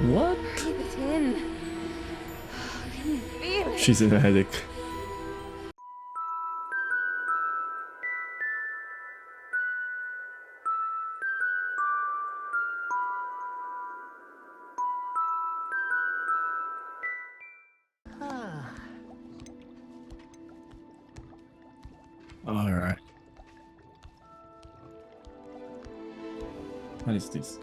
What? Breathe it in. Can you feel it? She's in a headache. All right. What is this?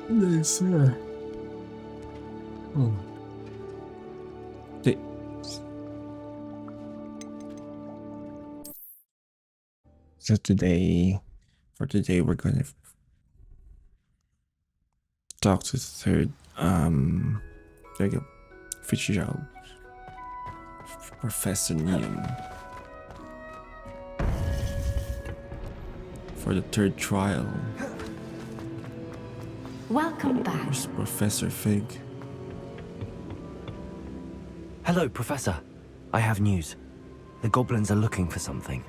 This. Oh. So for today, we're gonna talk to the third, there you go, Fitzgerald, Professor Neum, for the third trial. Welcome back. Where's Professor Fig? Hello, Professor. I have news. The goblins are looking for something.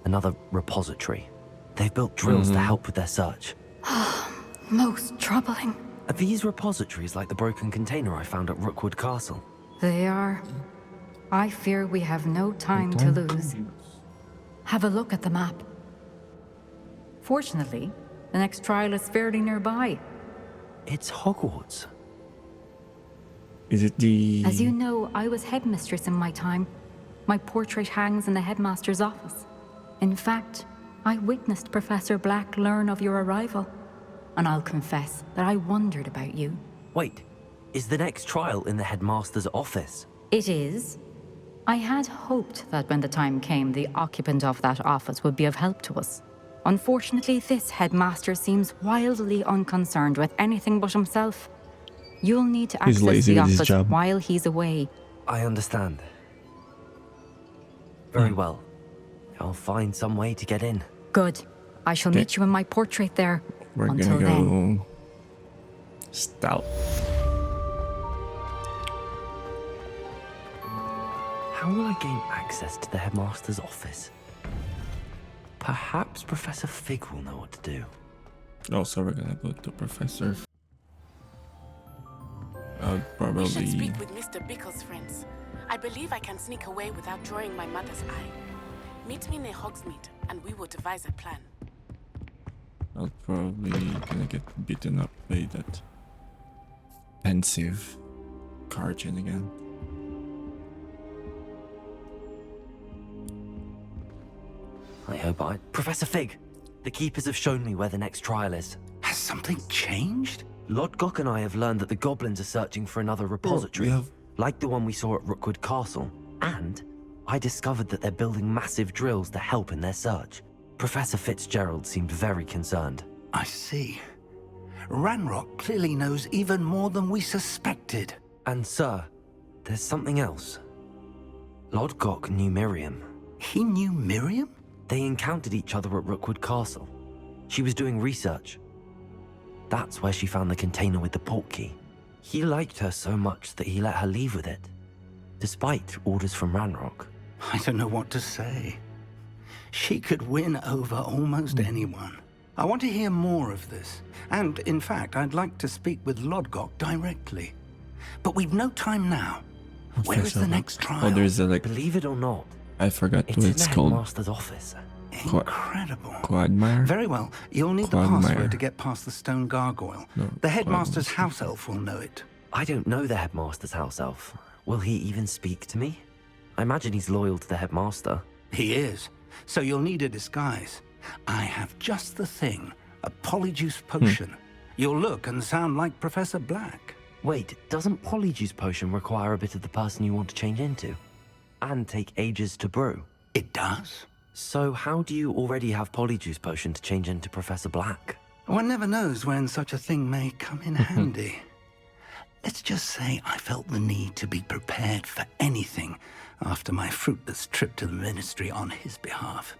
Another repository. They've built drills to help with their search. Most troubling. Are these repositories like the broken container I found at Rookwood Castle? They are. I fear we have no time to lose. Have a look at the map. Fortunately, the next trial is fairly nearby. It's Hogwarts. Is it the... As you know, I was headmistress in my time. My portrait hangs in the headmaster's office. In fact, I witnessed Professor Black learn of your arrival. And I'll confess that I wondered about you. Wait, is the next trial in the headmaster's office? It is. I had hoped that when the time came, the occupant of that office would be of help to us. Unfortunately, this headmaster seems wildly unconcerned with anything but himself. You'll need to He's access lazy the with his office job. while he's away. I understand. Very well. I'll find some way to get in. Good. I shall meet you in my portrait there. We're Until gonna then. go... Stout. How will I gain access to the headmaster's office? Perhaps Professor Fig will know what to do. Also, we're gonna go to Professor. I'll We should probably... speak with Mr. Bickle's friends. I believe I can sneak away without drawing my mother's eye. Meet me near Hogsmeade, and we will devise a plan. I'll probably gonna get beaten up by that pensive Guardian again. I hope I... Professor Fig! The Keepers have shown me where the next trial is. Has something changed? Lodgok and I have learned that the goblins are searching for another repository, we have- like the one we saw at Rookwood Castle. And I discovered that they're building massive drills to help in their search. Professor Fitzgerald seemed very concerned. I see. Ranrock clearly knows even more than we suspected. And sir, there's something else. Lodgok knew Miriam. He knew Miriam? They encountered each other at Rookwood Castle. She was doing research. That's where she found the container with the portkey. He liked her so much that he let her leave with it, despite orders from Ranrock. I don't know what to say. She could win over almost anyone. I want to hear more of this. And, in fact, I'd like to speak with Lodgok directly. But we've no time now. Where is the next trial? Oh, there's a, like... Believe it or not, I forgot it's what in it's the called. headmaster's office. Incredible. Quagmire? Very well. You'll need the Quagmire. password to get past the stone gargoyle. No, The headmaster's Quagmire. house elf will know it. I don't know the headmaster's house elf. Will he even speak to me? I imagine he's loyal to the headmaster. He is. So you'll need a disguise. I have just the thing. A polyjuice potion. You'll look and sound like Professor Black. Wait, doesn't Polyjuice Potion require a bit of the person you want to change into? And take ages to brew? It does? So how do you already have Polyjuice Potion to change into Professor Black? One never knows when such a thing may come in handy. Let's just say I felt the need to be prepared for anything after my fruitless trip to the ministry on his behalf.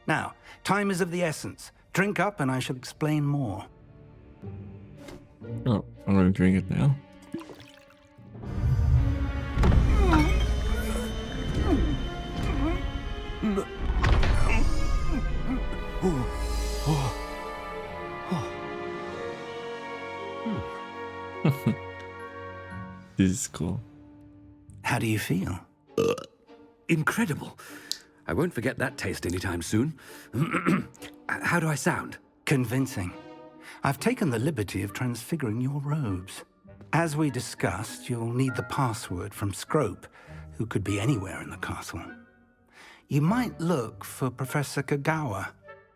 Now, time is of the essence. Drink up and I shall explain more. Oh, I'm gonna drink it now. This is cool. How do you feel? Incredible. I won't forget that taste anytime soon. How do I sound? Convincing. I've taken the liberty of transfiguring your robes. As we discussed, you'll need the password from Scrope, who could be anywhere in the castle. You might look for Professor Kagawa.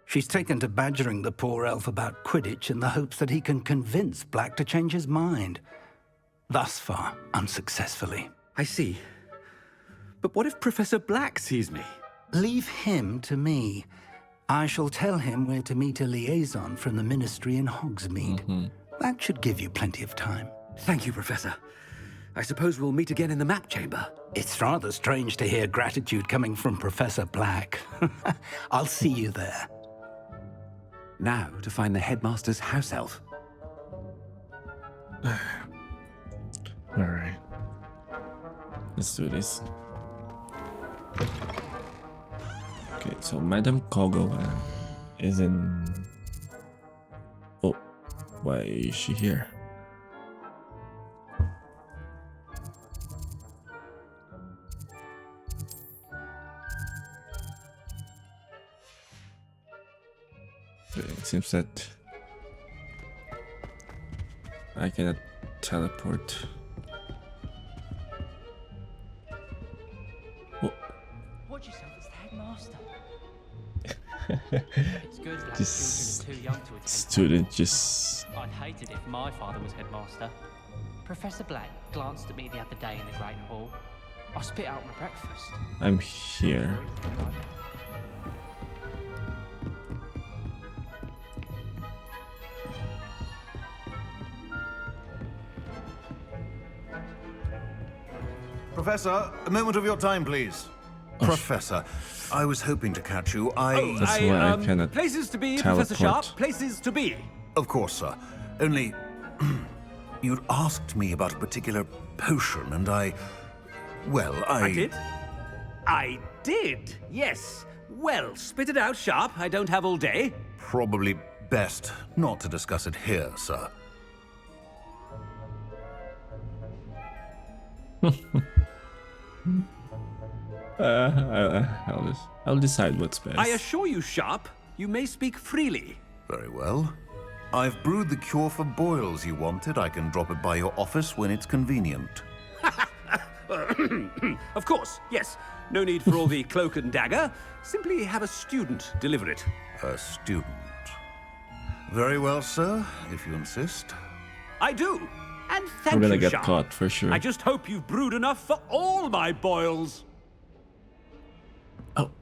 She's taken to badgering the poor elf about Quidditch in the hopes that he can convince Black to change his mind. Thus far, unsuccessfully. I see. But what if Professor Black sees me? Leave him to me. I shall tell him where to meet a liaison from the Ministry in Hogsmeade. That should give you plenty of time. Thank you, Professor. I suppose we'll meet again in the map chamber. It's rather strange to hear gratitude coming from Professor Black. I'll see you there. Now to find the headmaster's house elf. Alright. Let's do this. Okay, so Madame Kagawa is in... Oh, why is she here? It seems that I cannot teleport. Oh. Watch yourself, it's the headmaster. It's good that This children are too young to attend. student just... I'd hate it if my father was headmaster. Professor Black glanced at me the other day in the Great Hall. I spit out my breakfast. I'm here. Professor, a moment of your time, please. Professor, I was hoping to catch you. That's why I cannot Places to be, teleport. Professor Sharp. Places to be. Of course, sir. Only... you'd asked me about a particular potion, and well, I did? I did, yes. Well, spit it out, Sharp. I don't have all day. Probably best not to discuss it here, sir. I'll decide what's best. I assure you, Sharp, you may speak freely. Very well. I've brewed the cure for boils you wanted. I can drop it by your office when it's convenient. Of course, yes. No need for all the cloak and dagger. Simply have a student deliver it. A student. Very well, sir, if you insist. I do. And thank We're gonna you, get Sharp. caught for sure. I just hope you've brewed enough for all my boils.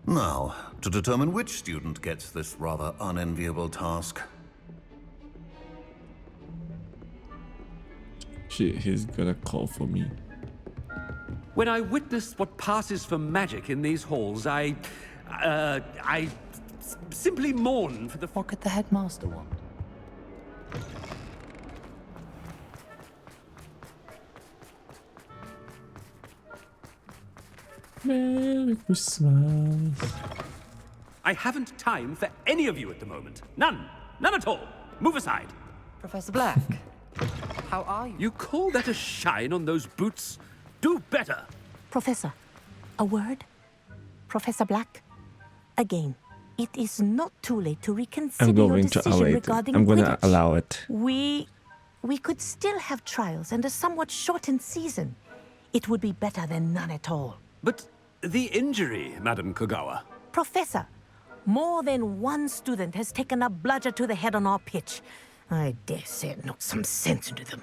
Now, to determine which student gets this rather unenviable task. He's gonna call for me. When I witness what passes for magic in these halls, I simply mourn for the... What could the headmaster want? Merry Christmas. I haven't time for any of you at the moment. None. None at all. Move aside. Professor Black, how are you? You call that a shine on those boots? Do better. Professor, a word? Professor Black? Again, it is not too late to reconsider I'm your going to decision allow it. regarding I'm gonna Quidditch. allow it. We could still have trials and a somewhat shortened season. It would be better than none at all. But the injury, Madam Kagawa. Professor, more than one student has taken a bludger to the head on our pitch. I dare say it knocked some sense into them.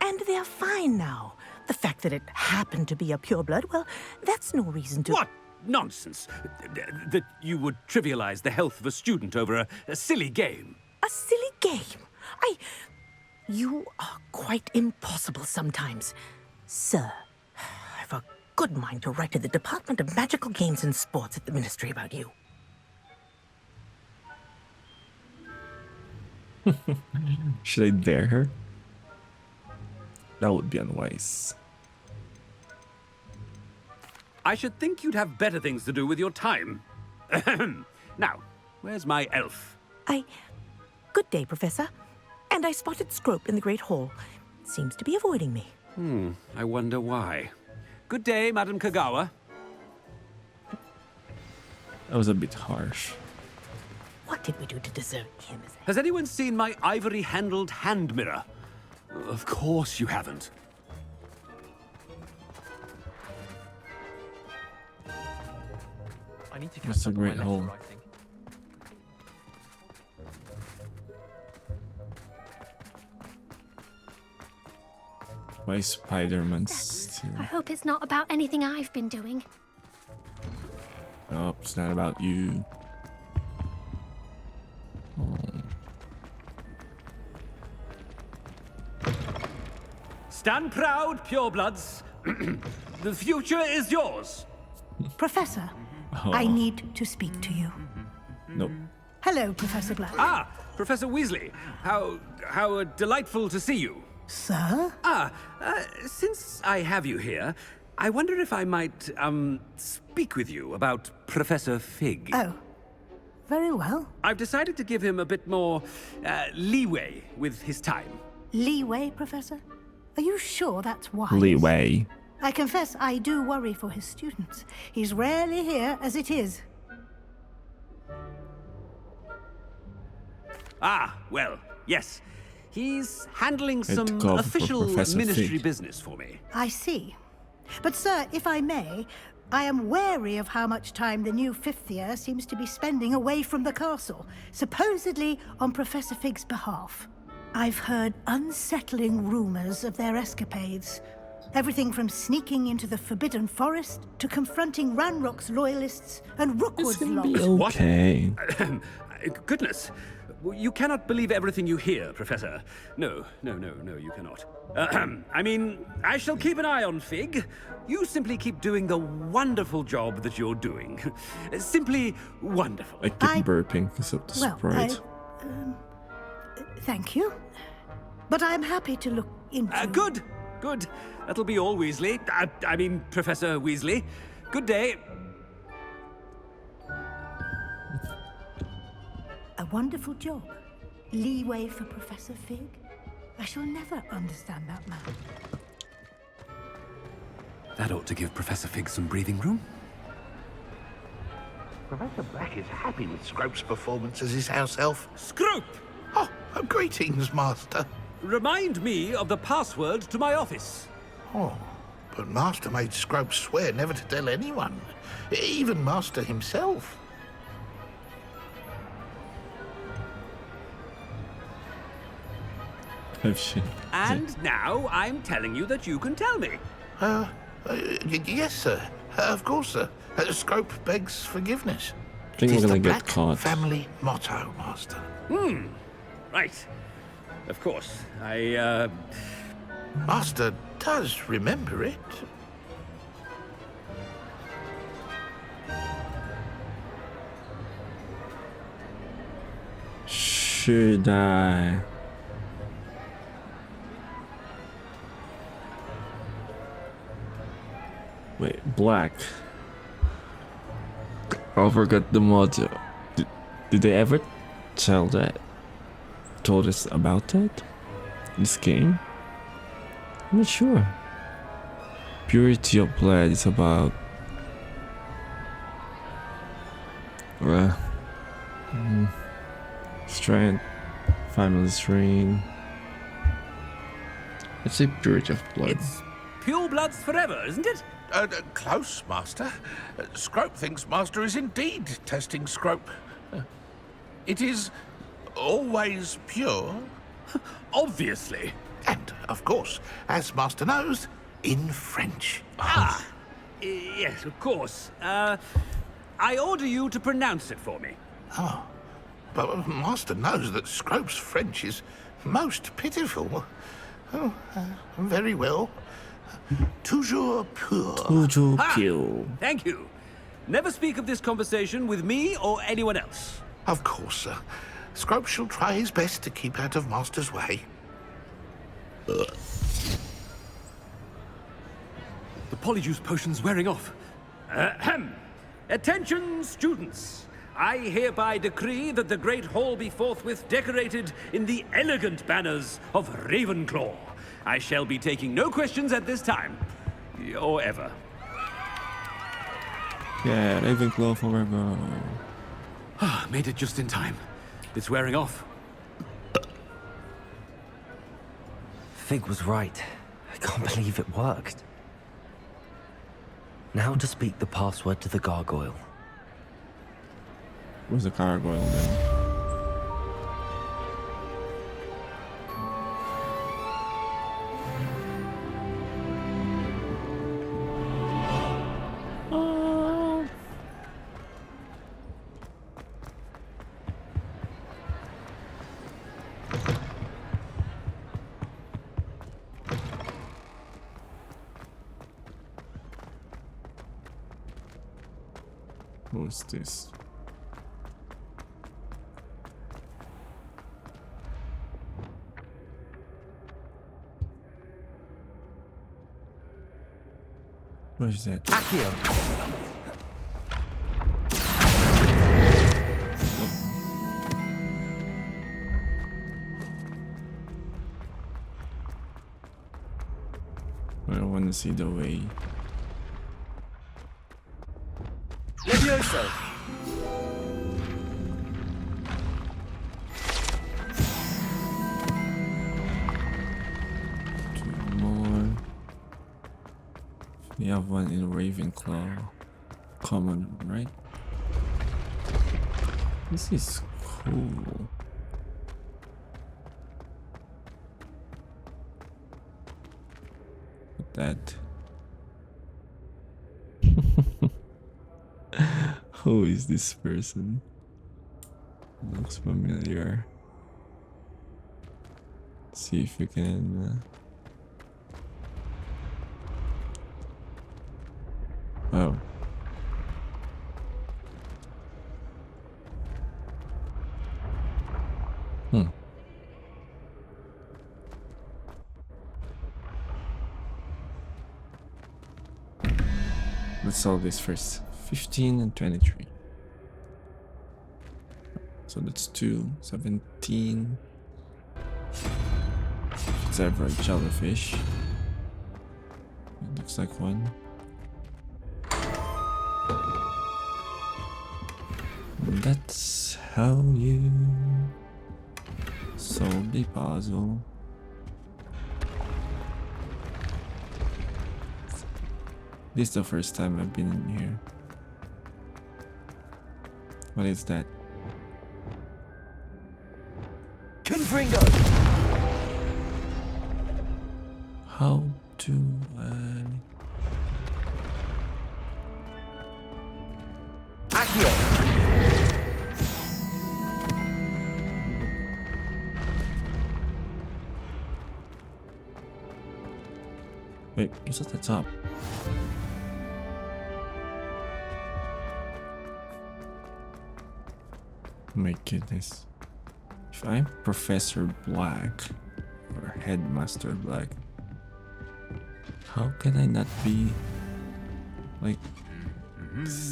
And they're fine now. The fact that it happened to be a pureblood, well, that's no reason to... What nonsense! That you would trivialize the health of a student over a silly game. A silly game? You are quite impossible sometimes. Sir, I've a good mind to write to the Department of Magical Games and Sports at the Ministry about you. Should I dare her? That would be unwise. I should think you'd have better things to do with your time. Ahem. Now, where's my elf? Good day, Professor. And I spotted Scrope in the Great Hall. Seems to be avoiding me. I wonder why. Good day, Madam Kagawa. That was a bit harsh. What did we do to deserve him as Has anyone seen my ivory-handled hand mirror? Of course you haven't. I need to That's catch a up on my great letter hole. writing. Why is Spider-Man still? I hope it's not about anything I've been doing. Oh, it's not about you. Oh. Stand proud, purebloods. The future is yours. Professor, Oh. I need to speak to you. Nope. Hello, Professor Black. Ah, Professor Weasley. How delightful to see you. Sir? Since I have you here, I wonder if I might, speak with you about Professor Fig. Oh, very well. I've decided to give him a bit more, leeway with his time. Leeway, Professor? Are you sure that's wise? Leeway. I confess I do worry for his students. He's rarely here as it is. Ah, well, yes. He's handling Had to some cover for official Professor ministry Fig. business for me. I see. But, sir, if I may, I am wary of how much time the new fifth year seems to be spending away from the castle, supposedly on Professor Fig's behalf. I've heard unsettling rumors of their escapades. Everything from sneaking into the Forbidden Forest to confronting Ranrock's loyalists and Rookwood's lost. Okay. Goodness. You cannot believe everything you hear, Professor. No, you cannot. I mean, I shall keep an eye on Fig. You simply keep doing the wonderful job that you're doing. Simply wonderful. I keep burping because of the Sprite. Thank you. But I'm happy to look into... Good. That'll be all, Weasley. I mean, Professor Weasley. Good day. A wonderful job. Leeway for Professor Fig. I shall never understand that man. That ought to give Professor Fig some breathing room. Professor Black is happy with Scrope's performance as his house elf. Scrope! Oh, greetings, Master. Remind me of the password to my office. Oh, but Master made Scrope swear never to tell anyone, even Master himself. Oh shit. And now I'm telling you that you can tell me. Yes, sir. Of course, sir. Scrope begs forgiveness. I think It we're is gonna the get Black caught. family motto, Master. Right. Of course. Master does remember it. Should I? Wait, Black. I forgot the motto. Did they ever told us about that? This game? I'm not sure. Purity of blood is about strength, family string. Let's say purity of blood. It's pure bloods forever, isn't it? Close, Master. Scrope thinks Master is indeed testing Scrope. It is always pure. Obviously. And, of course, as Master knows, in French. Yes, of course. I order you to pronounce it for me. Oh, but Master knows that Scrope's French is most pitiful. Oh, very well. Toujours pure. Toujours Ha! pure. Thank you. Never speak of this conversation with me or anyone else. Of course, sir. Scrope shall try his best to keep out of Master's way. The polyjuice potion's wearing off. Ahem. Attention, students. I hereby decree that the Great Hall be forthwith decorated in the elegant banners of Ravenclaw, I shall be taking no questions at this time. Or ever. Yeah, Ravenclaw forever. Made it just in time. It's wearing off. Fig was right. I can't believe it worked. Now to speak the password to the gargoyle. Where's the gargoyle then? What's this? What is that? Accio! I don't want to see the way. Levioso! Two more. We have one in Ravenclaw. Common, right? This is cool. Look at that. Who is this person? Looks familiar. See if we can. Oh. Let's solve this first. 15 and 23. So that's 2, 17. If it's ever a jellyfish. It looks like one. And that's how you solve the puzzle. This is the first time I've been in here. What is that? Confringo! How do I... Accio! Wait, what's at the top? My goodness. If I'm Professor Black or Headmaster Black, how can I not be like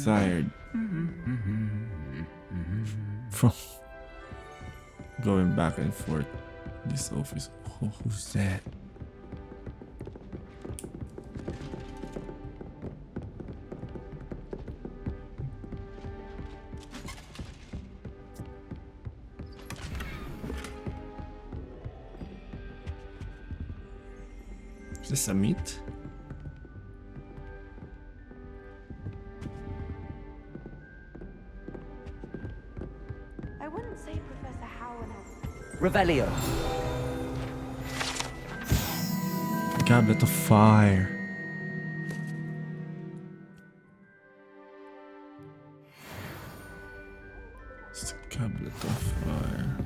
tired from going back and forth this office? Oh, who's that? Is this a meat? I wouldn't say Professor Howard has. Revelio! Goblet of Fire. It's a Goblet of Fire.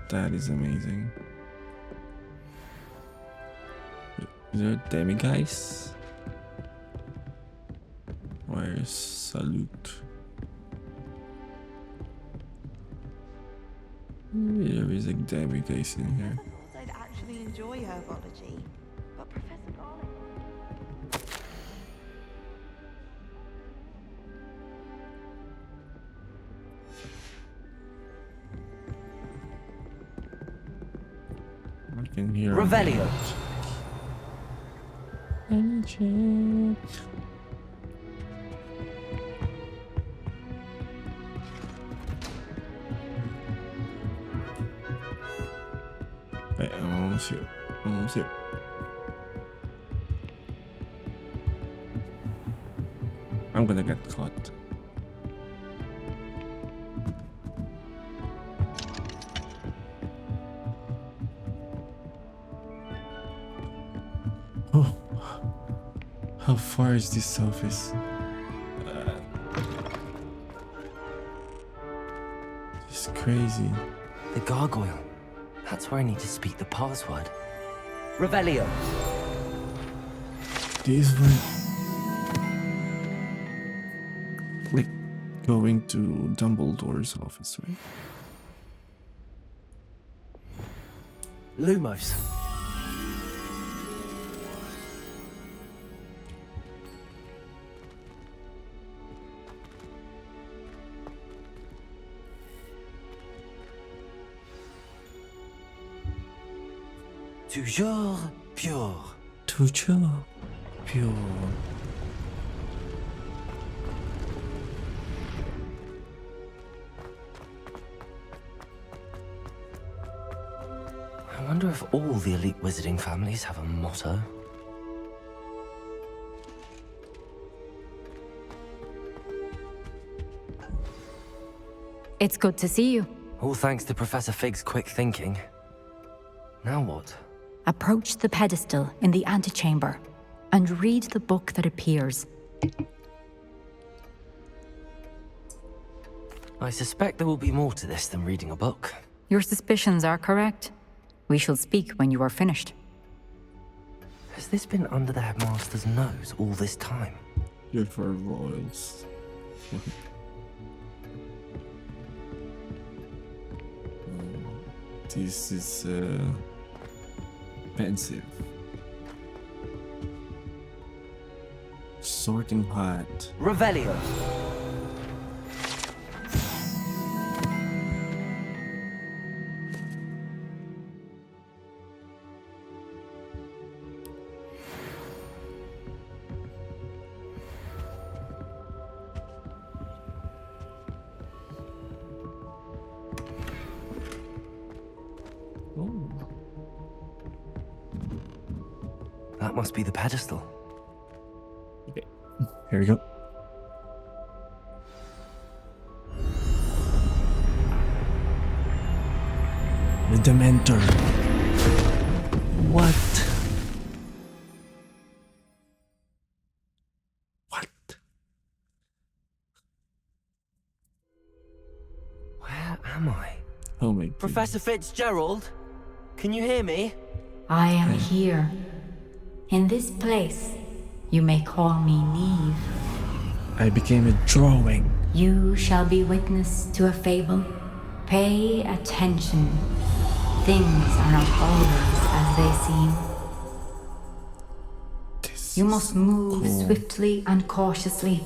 That is amazing. Is there a demiguise? Where's Salute? There is a demiguise in here. I'd actually enjoy herbology, but Professor Garlic. can hear. Revelio. Hey, I'm almost here. Almost here. I'm gonna get caught. Oh, how far is this office? It's crazy. The gargoyle. That's where I need to speak the password. Revelio. This one. Like going to Dumbledore's office, right? Lumos. Toujours pure. Toujours pure. I wonder if all the elite wizarding families have a motto. It's good to see you. All thanks to Professor Fig's quick thinking. Now what? Approach the pedestal in the antechamber and read the book that appears. I suspect there will be more to this than reading a book. Your suspicions are correct. We shall speak when you are finished. Has this been under the headmaster's nose all this time? You're for royals. This is pensive. Sorting hat. Revelio. That must be the pedestal. Okay, here we go. The Dementor. What? What? Where am I? Oh my God. Professor Fitzgerald? Can you hear me? I am here. In this place, you may call me Neve. I became a drawing. You shall be witness to a fable. Pay attention. Things are not always as they seem. You must move swiftly and cautiously.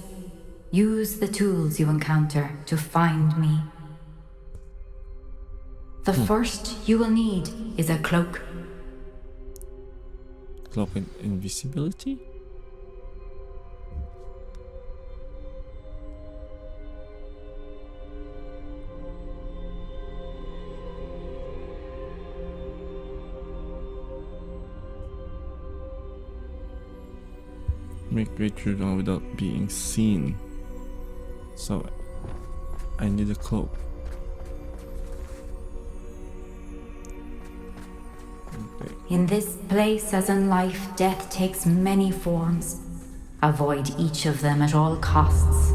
Use the tools you encounter to find me. The first you will need is a cloak. Cloak and invisibility? Make way through them without being seen. So I need a cloak. Okay. In this place, as in life, death takes many forms. Avoid each of them at all costs.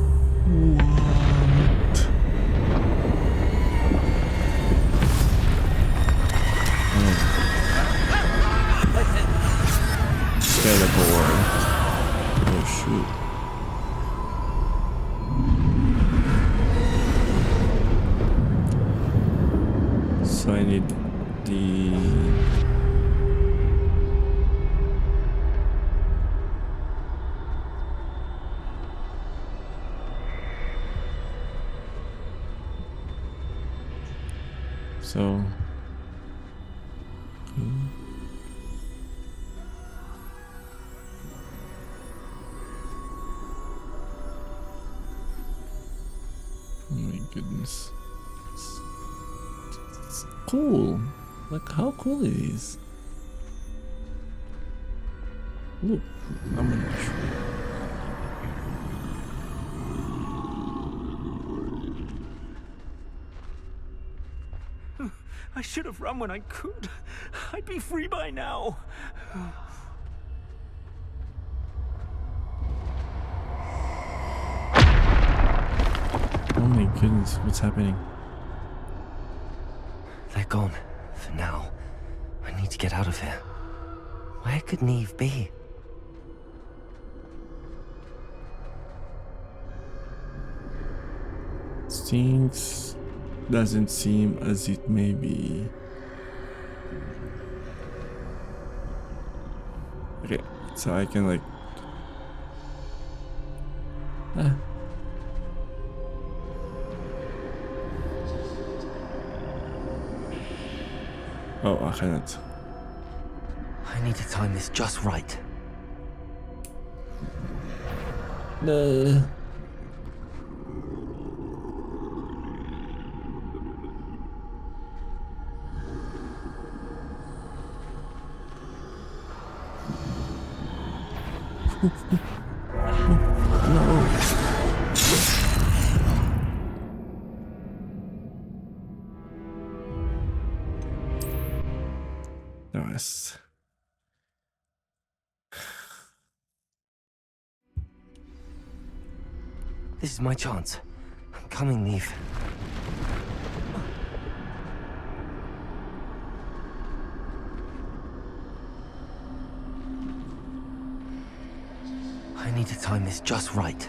Teleport. Oh shoot. So I need the so Oh my goodness. It's cool. Like how cool it is. Look, I'm not sure. I should have run when I could. I'd be free by now. Oh my goodness, what's happening? They're gone. For now. I need to get out of here. Where could Neve be? Things doesn't seem as it may be. Okay, so I can like Oh, I cannot. I need to time this just right. No. Nice. This is my chance. I'm coming, Neve. I need to time this just right.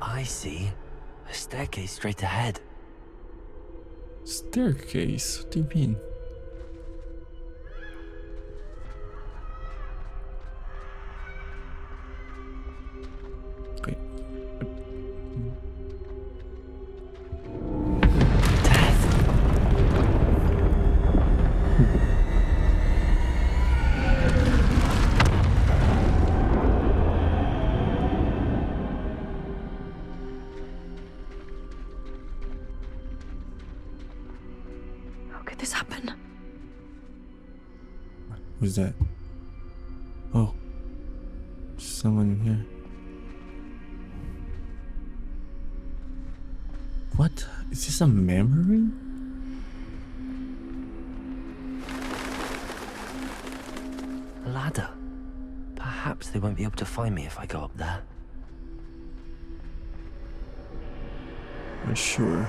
I see. A staircase straight ahead. Staircase? What do you mean? Okay. Who's that? Oh, someone in here. What? Is this a memory? A ladder. Perhaps they won't be able to find me if I go up there. I'm sure.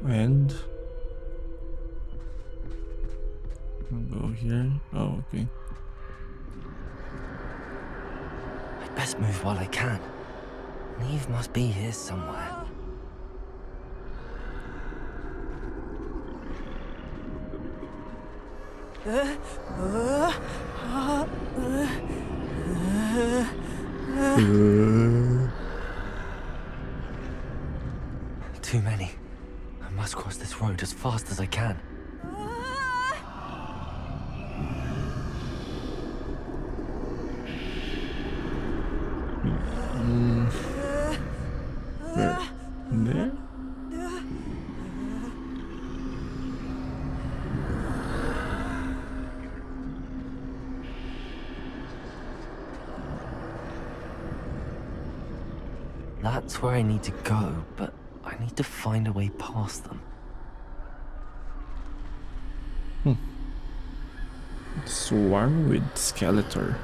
And I'll go here. Oh, okay. I'd best move while I can. Neve must be here somewhere. Too many. I must cross this road as fast as I can. There? That's where I need to go, but I need to find a way past them. Swarm with Skeletor.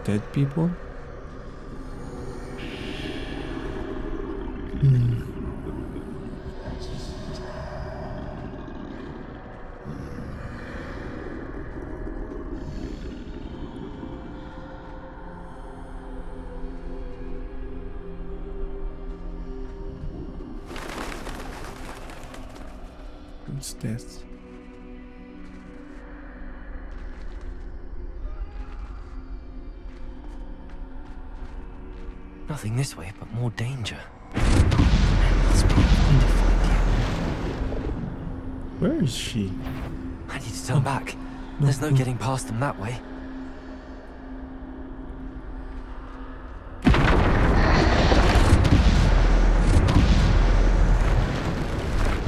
Dead people? What's this? Nothing this way, but more danger. Must be going to find you. Where is she? I need to turn back. There's no getting past them that way.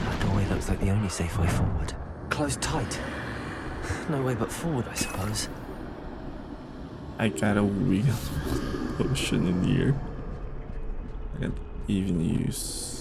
That doorway looks like the only safe way forward. Closed tight. No way but forward, I suppose. I got a weird potion in here. I can't even use.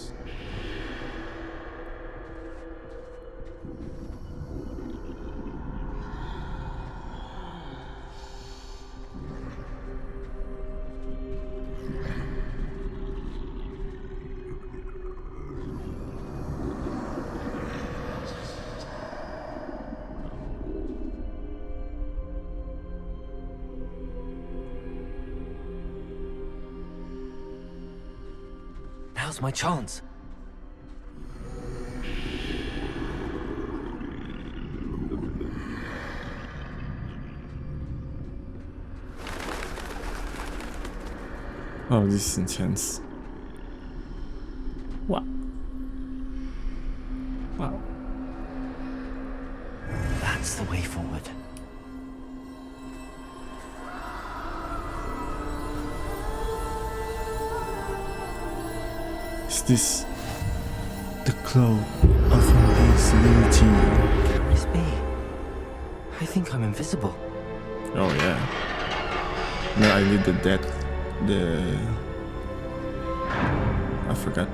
Now's my chance. Oh, this is intense. Wow. Wow. That's the way forward. Is this the cloak of invisibility? Can this be? I think I'm invisible. Oh yeah. No, I need the I forgot.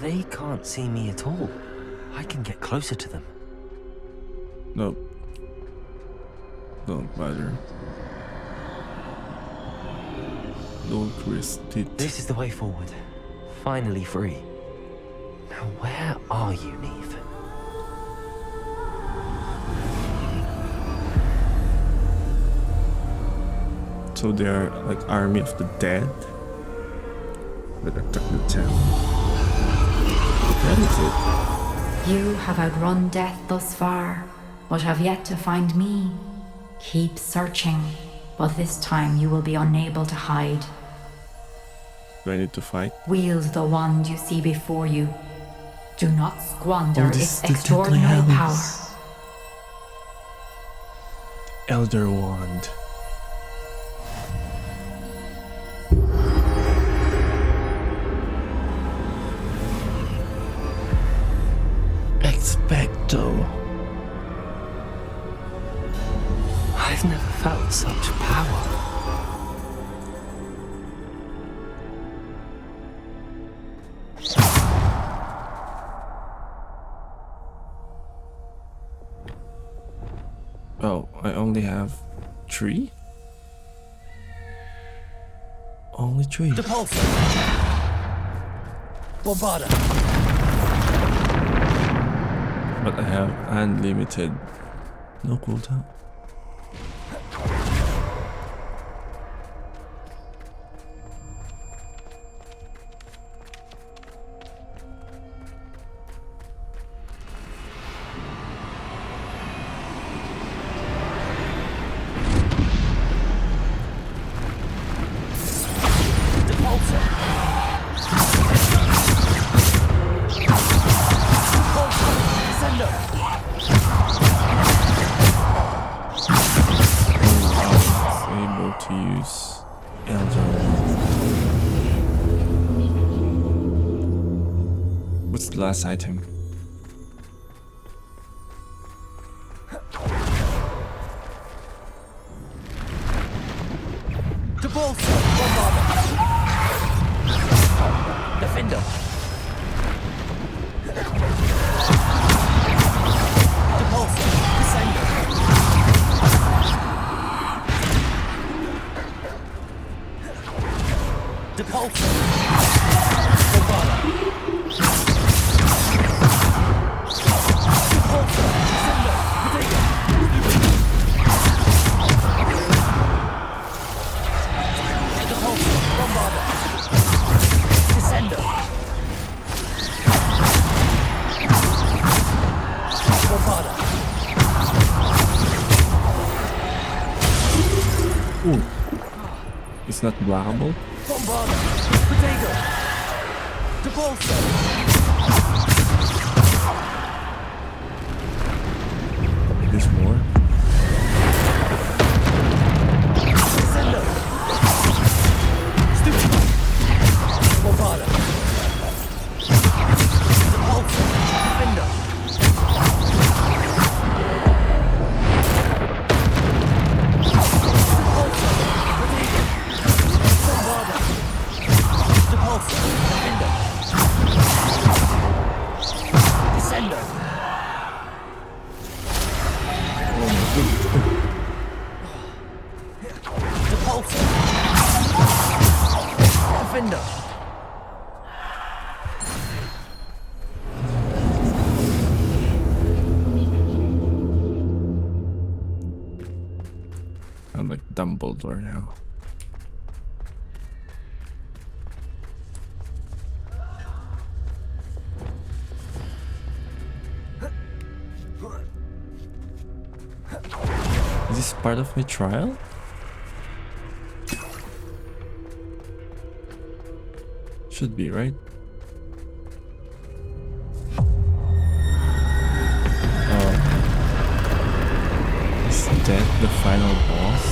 They can't see me at all. I can get closer to them. No. Don't bother. Don't risk it. This is the way forward. Finally free. Now where are you, Neve? So they are like army of the dead that attack the town. That is it. You have outrun death thus far, but have yet to find me. Keep searching, but this time you will be unable to hide. Do I need to fight? Wield the wand you see before you. Do not squander this its is the extraordinary deadly power. Hallows. Elder Wand. Expecto. I've never felt such power. Oh, I only have 3? Only 3. Depulsor! Bombarda! But I have unlimited. No cooldown. Able to use Elder Wand. What's the last item? Depulsor! Bombarda! Defender! Depulsor! Descender! Depulsor! Bombarda! Depulsor! Descender! Potato! Ooh. It's not blockable. Bombarda. Potato. Depulso. There's more. Descendo. Stupid. Bombarda. Depulso. Defender. I'm like Dumbledore now. Is this part of my trial? Should be, right? Oh. Is that the final boss?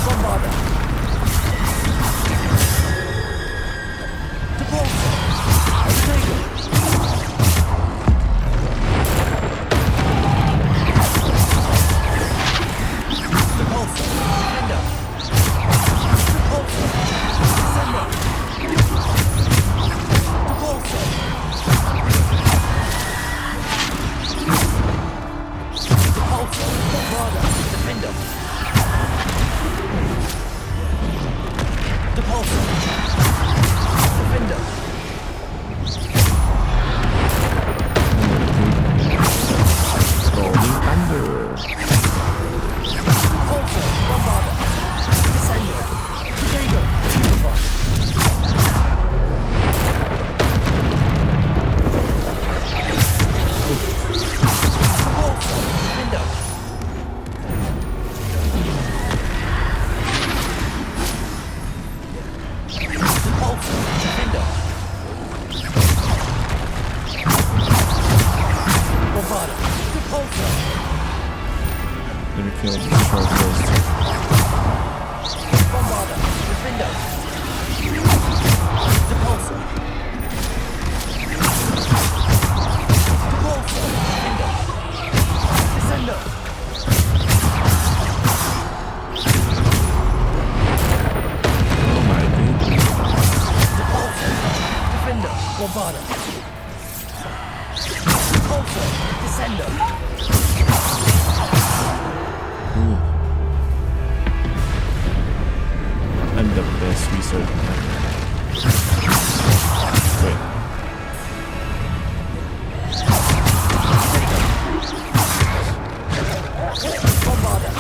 Bombarda. Depulso. Potato. Depulso. Defender. Depulso. Descendo. Depulso. Depulso. Bombarda. Defender. Depulso. Defender. Rolling Thunder. Depulso. Bombarda. Descendo. Potato. Uniform. Depulso. Defender. Depulso. Defender. Bombarda. Depulso. Let me kill the short first. Bombarda. Defender. Depulso. Depulso. Defender. Descendo. Oh my goodness. Depulso. Defender. Bombarda. Depulso. Descendo. Ooh. I'm the best wizard. Wait. Bombarda.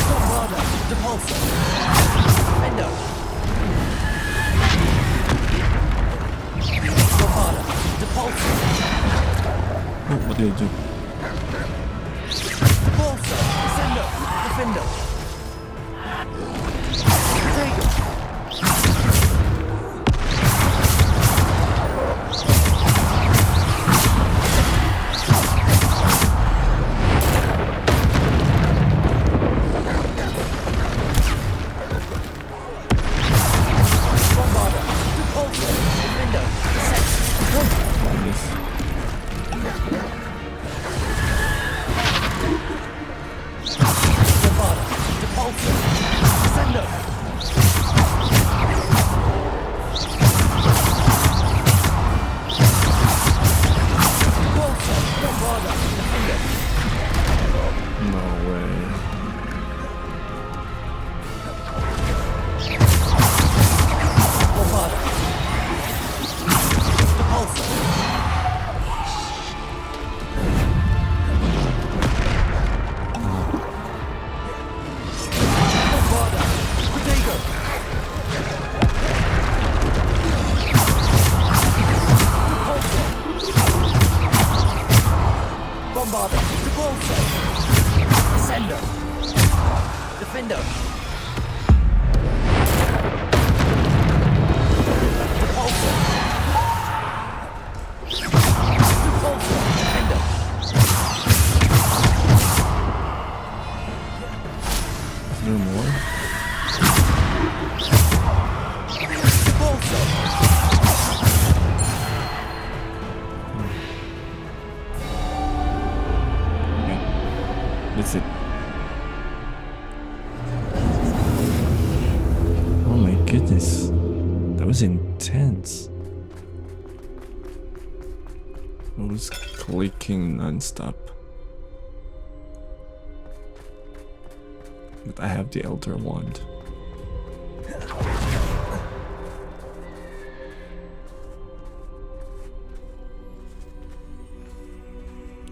Bombarda. Depulso. Defender. Bombarda. Depulso. Oh, what did I do? Depulso. Descendo. Defender. Potato. Bombarda. Depulso. Defender. Yes. Bombarda. Defender! Is there more? That's it. Oh my goodness. That was intense. I was clicking non-stop. But I have the Elder Wand.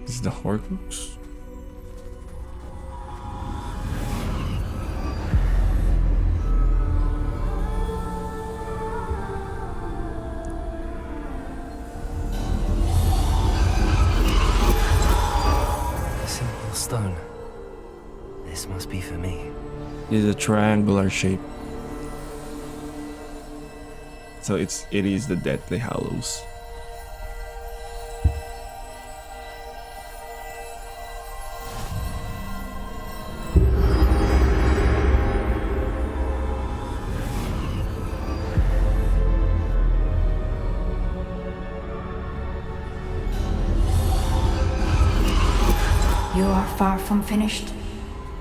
This is the Horcrux? Simple stone. This must be for me. It's a triangular shape. So it is the Deathly Hallows. You are far from finished.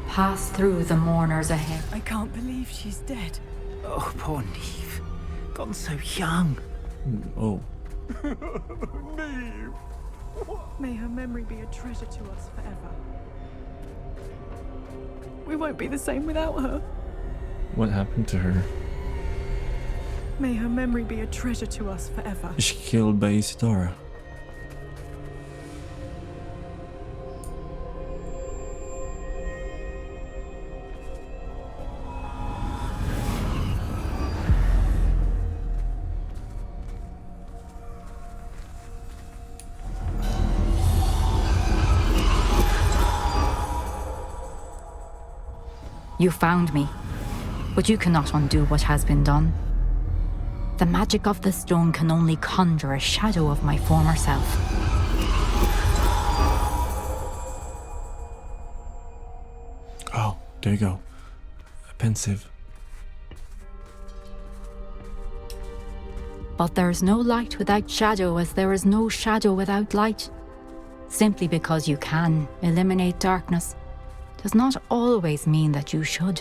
Pass through the mourners ahead. I can't believe she's dead. Oh, poor Neve. Gone so young. Oh. Neve! May her memory be a treasure to us forever. We won't be the same without her. What happened to her? May her memory be a treasure to us forever. Is she killed by Isidora? You found me, but you cannot undo what has been done. The magic of the stone can only conjure a shadow of my former self. Oh, there you go. A pensive. But there is no light without shadow, as there is no shadow without light. Simply because you can eliminate darkness does not always mean that you should.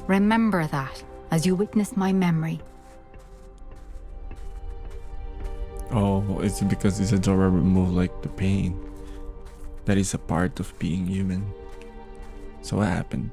Remember that as you witness my memory. Oh, it's because Isadora removed like the pain. That is a part of being human. So what happened?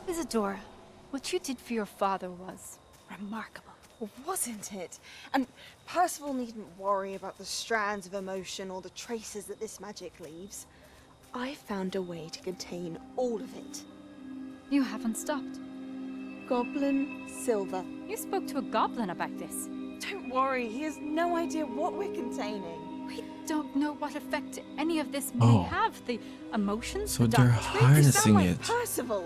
Isadora, what you did for your father was remarkable. Wasn't it? And Percival needn't worry about the strands of emotion or the traces that this magic leaves. I found a way to contain all of it. You haven't stopped. Goblin Silver. You spoke to a goblin about this. Don't worry, he has no idea what we're containing. We don't know what effect any of this may have. The emotions, So the they're darkness. harnessing Like it. Percival.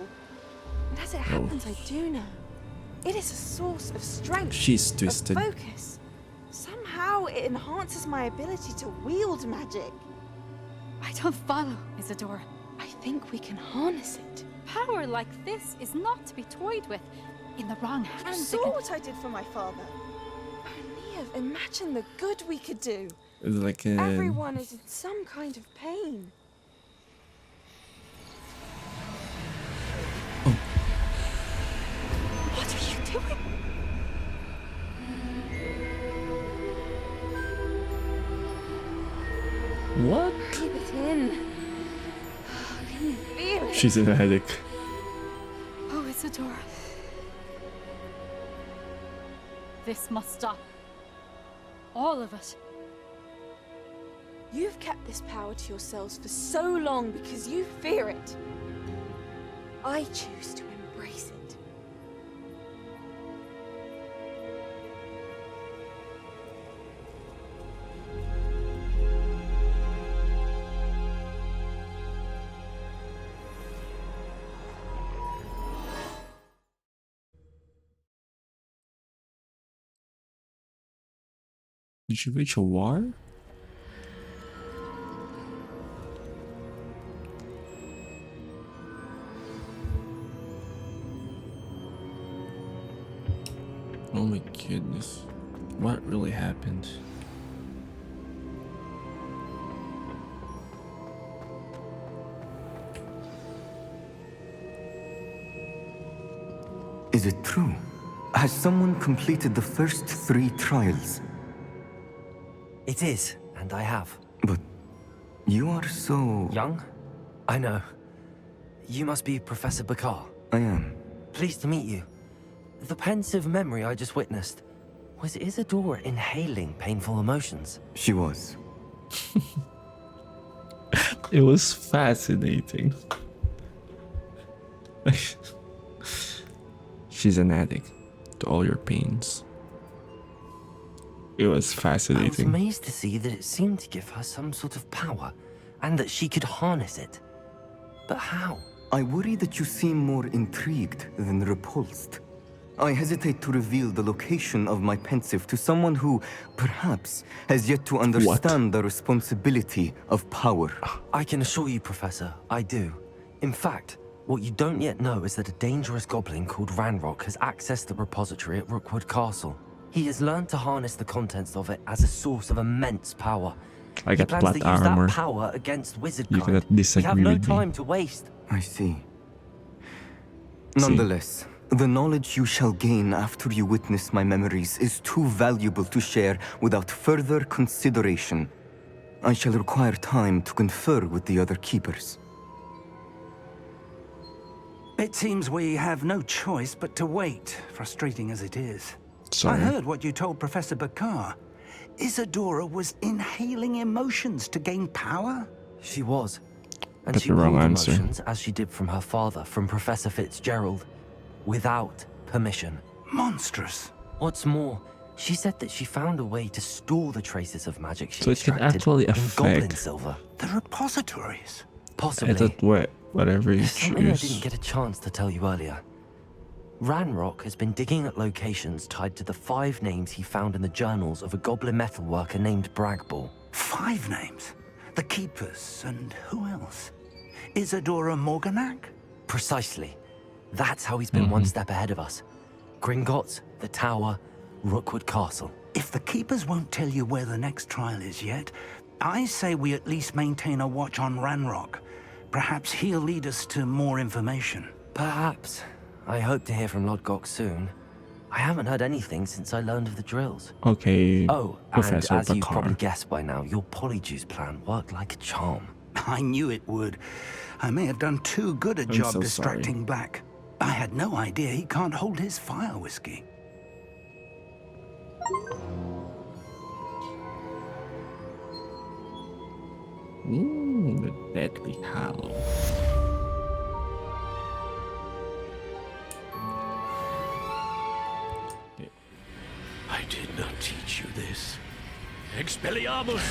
And as it happens, I do know. It is a source of strength. She's of twisted. focus. Somehow it enhances my ability to wield magic. I don't follow, Isadora. I think we can harness it. Power like this is not to be toyed with. In the wrong You hands, saw what I did for my father. Oh, Neve, imagine the good we could do. It's like a... Everyone is in some kind of pain. What are you doing? She's in a headache. Oh, Isadora. This must stop. All of it. You've kept this power to yourselves for so long because you fear it. I choose to embrace it. Did you reach a war? Oh my goodness. What really happened? Is it true? Has someone completed the first 3 trials? It is, and I have. But you are so... Young? I know. You must be Professor Bakar. I am. Pleased to meet you. The pensive memory I just witnessed, was Isadora inhaling painful emotions? She was. It was fascinating. She's an addict to all your pains. It was I was fascinating. amazed to see that it seemed to give her some sort of power, and that she could harness it. But how? I worry that you seem more intrigued than repulsed. I hesitate to reveal the location of my pensive to someone who, perhaps, has yet to understand the responsibility of power. I can assure you, Professor, I do. In fact, what you don't yet know is that a dangerous goblin called Ranrock has accessed the repository at Rookwood Castle. He has learned to harness the contents of it as a source of immense power. I He got plans plot to use armor. that power against wizard You kind. cannot We disagree have no with me. time to waste. I see. Nonetheless, the knowledge you shall gain after you witness my memories is too valuable to share without further consideration. I shall require time to confer with the other keepers. It seems we have no choice but to wait, frustrating as it is. Sorry. I heard what you told Professor Bakar. Isadora was inhaling emotions to gain power? She was. And That's she the wrong pulled answer. emotions, as she did from her father, from Professor Fitzgerald, without permission. Monstrous. What's more, she said that she found a way to store the traces of magic she So it can extracted actually in goblin affect- silver. The repositories. Possibly. I thought whatever you There's something I choose. didn't get a chance to tell you earlier. Ranrock has been digging at locations tied to the 5 names he found in the journals of a goblin metalworker named Bragball. 5 names? The Keepers, and who else? Isadora Morganac? Precisely. That's how he's been one step ahead of us. Gringotts, the Tower, Rookwood Castle. If the Keepers won't tell you where the next trial is yet, I say we at least maintain a watch on Ranrock. Perhaps he'll lead us to more information. Perhaps. I hope to hear from Lodgok soon. I haven't heard anything since I learned of the drills. Okay, Oh, Professor and as you've Bakar. probably guessed by now, your polyjuice plan worked like a charm. I knew it would. I may have done too good a I'm job so distracting Black. I had no idea he can't hold his fire whiskey. Ooh, the Deadly Hallow. I did not teach you this. Expelliarmus!